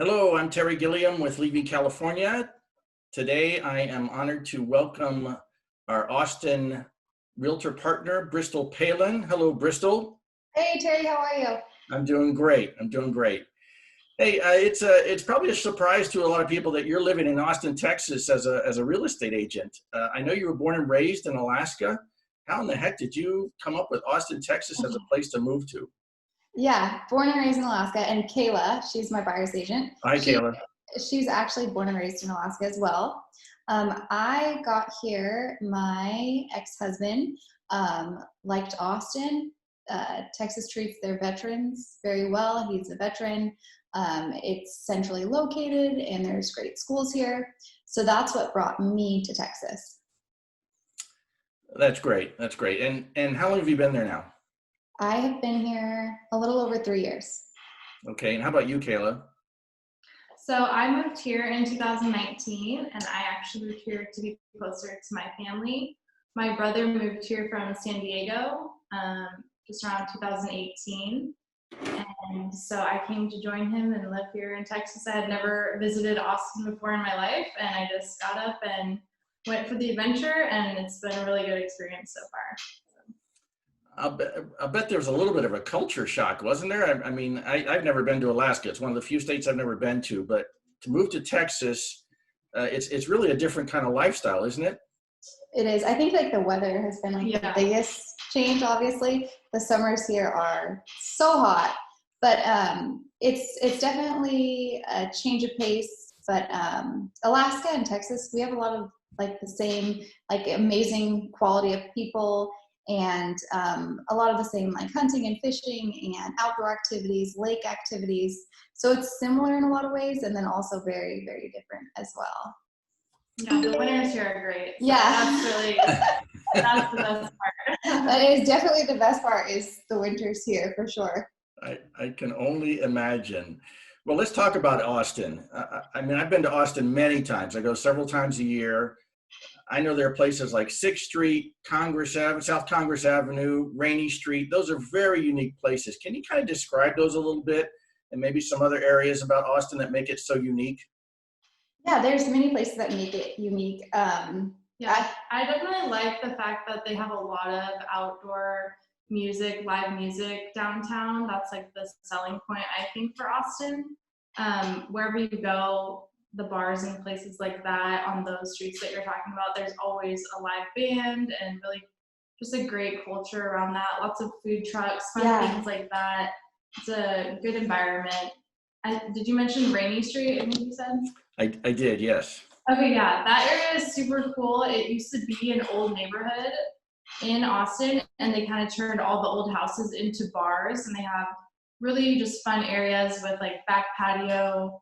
Hello, I'm Terry Gilliam with Levy, California. Today, I am honored to welcome our Austin Realtor partner, Bristol Palin. Hello, Bristol. Hey Terry, how are you? I'm doing great. I'm doing great. Hey, it's probably a surprise to a lot of people that you're living in Austin, Texas, as a real estate agent. I know you were born and raised in Alaska. How in the heck did you come up with Austin, Texas, as a place to move to? Yeah, born and raised in Alaska, and Kayla, she's my buyer's agent. Hi, Kayla. She's actually born and raised in Alaska as well. I got here, my ex-husband liked Austin. Texas treats their veterans very well. He's a veteran. It's centrally located and there's great schools here. So that's what brought me to Texas. That's great. That's great. And how long have you been there now? I have been here a little over 3 years. Okay. And how about you, Kayla? So I moved here in 2019, and I actually moved here to be closer to my family. My brother moved here from San Diego just around 2018, and so I came to join him and live here in Texas. I had never visited Austin before in my life, and I just got up and went for the adventure, and it's been a really good experience so far. I bet there was a little bit of a culture shock, wasn't there? I mean, I've never been to Alaska. It's one of the few states I've never been to, but to move to Texas, it's really a different kind of lifestyle, isn't it? It is. I think like the weather has been like the biggest change, obviously. The summers here are so hot, but it's definitely a change of pace. But Alaska and Texas, we have a lot of like the same, like amazing quality of people, and a lot of the same like hunting and fishing and outdoor activities, lake activities. So it's similar in a lot of ways, and then also very, very different as well. Yeah, the winters here are great. So yeah. That's the best part. That is definitely the best part, is the winters here for sure. I can only imagine. Well, let's talk about Austin. I mean, I've been to Austin many times. I go several times a year. I know there are places like 6th Street, Congress Avenue, South Congress Avenue, Rainy Street. Those are very unique places. Can you kind of describe those a little bit, and maybe some other areas about Austin that make it so unique? Yeah, there's many places that make it unique. Yeah, I definitely like the fact that they have a lot of outdoor music, live music downtown. That's like the selling point, I think, for Austin. Wherever you go, the bars and places like that on those streets that you're talking about, there's always a live band and really just a great culture around that. Lots of food trucks, fun things like that. It's a good environment. Did you mention Rainy Street, I think you said? I did, yes. Okay, yeah, that area is super cool. It used to be an old neighborhood in Austin, and they kind of turned all the old houses into bars, and they have really just fun areas with like back patio,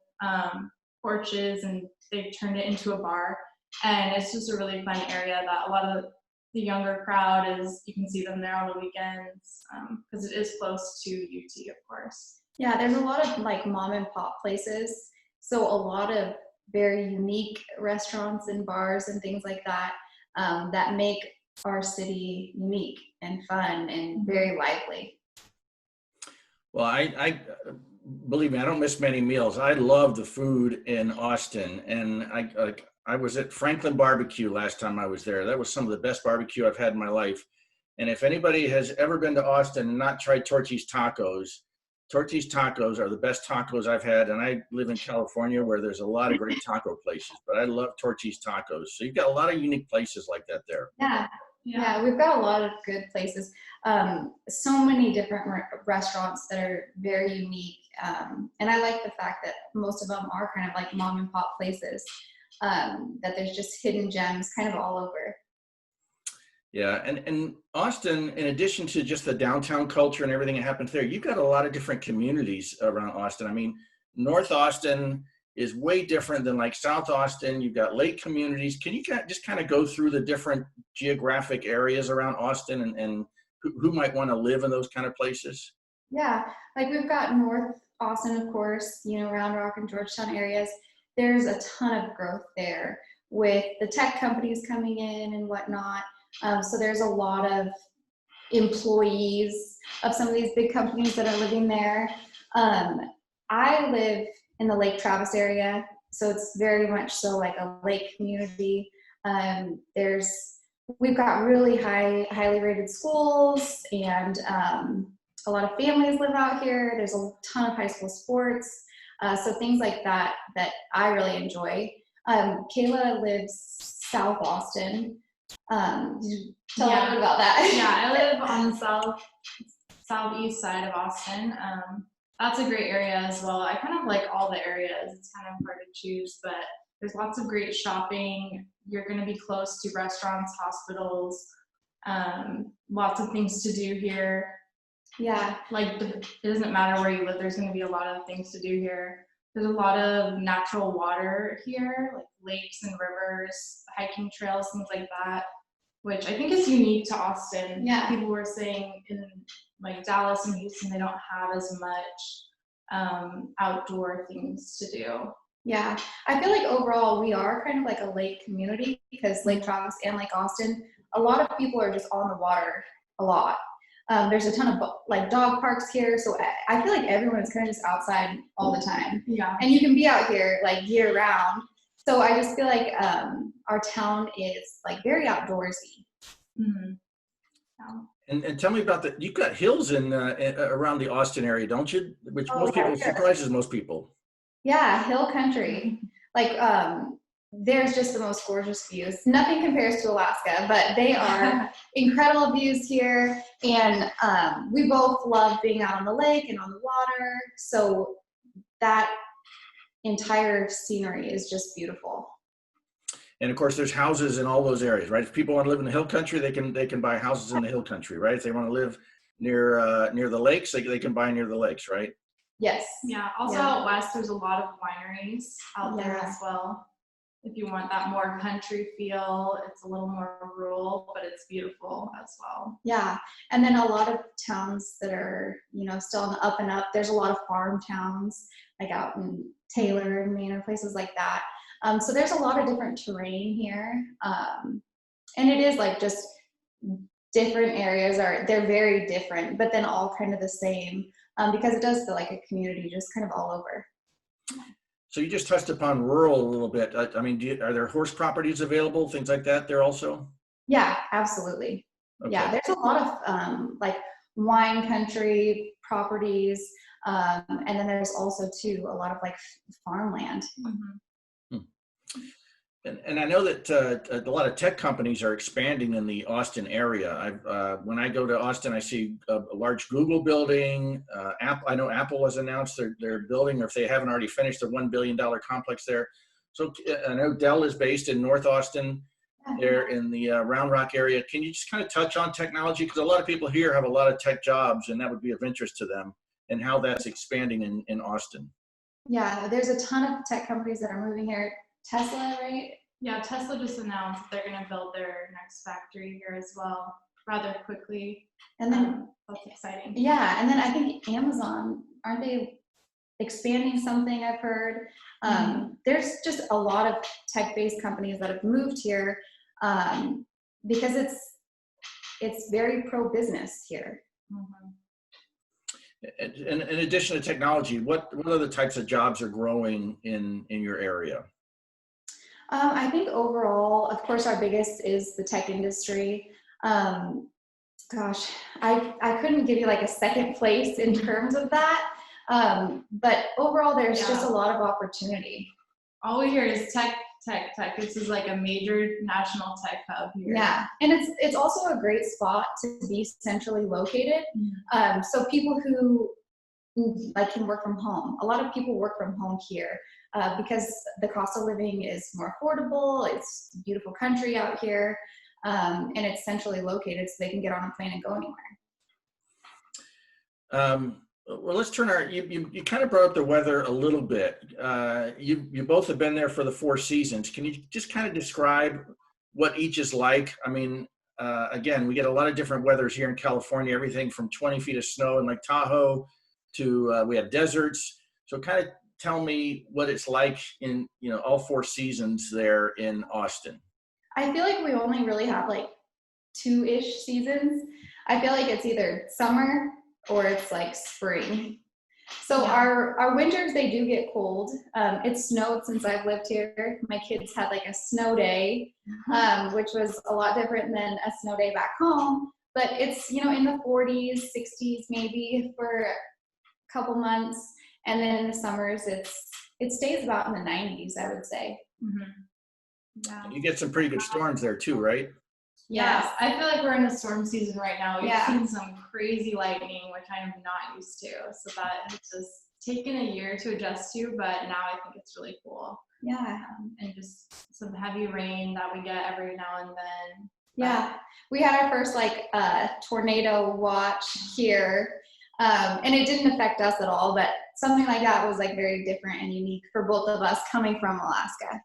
porches, and they've turned it into a bar. And it's just a really fun area that a lot of the younger crowd you can see them there on the weekends, because it is close to UT, of course. Yeah, there's a lot of like mom and pop places. So a lot of very unique restaurants and bars and things like that that make our city unique and fun and very lively. Well, I believe me, I don't miss many meals. I love the food in Austin, and I was at Franklin Barbecue last time I was there. That was some of the best barbecue I've had in my life. And if anybody has ever been to Austin and not tried Torchy's Tacos are the best tacos I've had. And I live in California, where there's a lot of great taco places, but I love Torchy's Tacos. So you've got a lot of unique places like that there. Yeah, we've got a lot of good places. So many different restaurants that are very unique. And I like the fact that most of them are kind of like mom and pop places, that there's just hidden gems kind of all over. Yeah, and Austin, in addition to just the downtown culture and everything that happens there, you've got a lot of different communities around Austin. I mean, North Austin is way different than like South Austin. You've got lake communities. Can you just kind of go through the different geographic areas around Austin and who might want to live in those kind of places? Yeah, like we've got North Austin, of course, Round Rock and Georgetown areas. There's a ton of growth there with the tech companies coming in and whatnot. So there's a lot of employees of some of these big companies that are living there. I live in the Lake Travis area. So it's very much so like a lake community. We've got really highly rated schools, and a lot of families live out here. There's a ton of high school sports. So things like that I really enjoy. Kayla lives South Austin. Tell me a little bit about that. Yeah, I live on the southeast side of Austin. That's a great area as well. I kind of like all the areas. It's kind of hard to choose, but there's lots of great shopping. You're going to be close to restaurants, hospitals, lots of things to do here. Yeah. Like, it doesn't matter where you live, there's going to be a lot of things to do here. There's a lot of natural water here, like lakes and rivers, hiking trails, things like that, which I think is unique to Austin. Yeah. People were saying in like Dallas and Houston, they don't have as much outdoor things to do. Yeah, I feel like overall we are kind of like a lake community, because Lake Travis and Lake Austin, a lot of people are just on the water a lot. There's a ton of like dog parks here, so I feel like everyone's kind of just outside all the time. Yeah. And you can be out here like year round. So I just feel like our town is like very outdoorsy. Mm-hmm. Yeah. And tell me about you've got hills in around the Austin area, don't you? Which Oh, most yeah, people sure. surprises most people. Yeah, hill country. Like there's just the most gorgeous views. Nothing compares to Alaska, but they are incredible views here. And we both love being out on the lake and on the water. So that entire scenery is just beautiful. And of course, there's houses in all those areas, right? If people want to live in the hill country, they can buy houses in the hill country, right? If they want to live near the lakes, they can buy near the lakes, right? Yes. Yeah. Also out west, there's a lot of wineries out there as well. If you want that more country feel, it's a little more rural, but it's beautiful as well. Yeah. And then a lot of towns that are, still on the up and up. There's a lot of farm towns, like out in Taylor and Maine and places like that. So there's a lot of different terrain here. And it is like just different areas they're very different, but then all kind of the same, because it does feel like a community just kind of all over. So you just touched upon rural a little bit. I mean, are there horse properties available, things like that there also? Yeah, absolutely. Okay. Yeah, there's a lot of like wine country properties, and then there's also too a lot of like farmland. Mm-hmm. And I know that a lot of tech companies are expanding in the Austin area. When I go to Austin, I see a large Google building. I know Apple has announced they're building, or if they haven't already finished, a $1 billion complex there. So I know Dell is based in North Austin, there in the Round Rock area. Can you just kind of touch on technology? Because a lot of people here have a lot of tech jobs, and that would be of interest to them, and how that's expanding in Austin. Yeah, there's a ton of tech companies that are moving here. Tesla, right? Yeah, Tesla just announced that they're going to build their next factory here as well, rather quickly. And then that's exciting. Yeah, and then I think Amazon, aren't they expanding something? I've heard. There's just a lot of tech-based companies that have moved here because it's very pro-business here. Mm-hmm. And in addition to technology, what other types of jobs are growing in your area? I think overall, of course, our biggest is the tech industry. Gosh, I couldn't give you like a second place in terms of that. But overall, there's just a lot of opportunity. All we hear is tech. This is like a major national tech hub here. Yeah, and it's also a great spot to be centrally located. So people who like can work from home. A lot of people work from home here because the cost of living is more affordable. It's beautiful country out here, and it's centrally located, so they can get on a plane and go anywhere. Well, let's turn you kind of brought up the weather a little bit. You both have been there for the 4 seasons. Can you just kind of describe what each is like? I mean, again, we get a lot of different weathers here in California, everything from 20 feet of snow in Lake Tahoe to we have deserts. So kind of tell me what it's like in all 4 seasons there in Austin. I feel like we only really have like 2-ish seasons. I feel like it's either summer or it's like spring. So Yeah. our winters, they do get cold. It snowed since I've lived here. My kids had like a snow day, which was a lot different than a snow day back home. But it's, you know, in the 40s, 60s maybe for a couple months. And then in the summers, it stays about in the 90s, I would say. Yeah. You get some pretty good storms there too, right? Yes, I feel like we're in a storm season right now. We've Yeah. seen some crazy lightning, which I am not used to. So that has just taken a year to adjust to, but now I think it's really cool. Yeah. And just some heavy rain that we get every now and then. Yeah. We had our first like tornado watch here. And it didn't affect us at all, but something like that was like very different and unique for both of us coming from Alaska.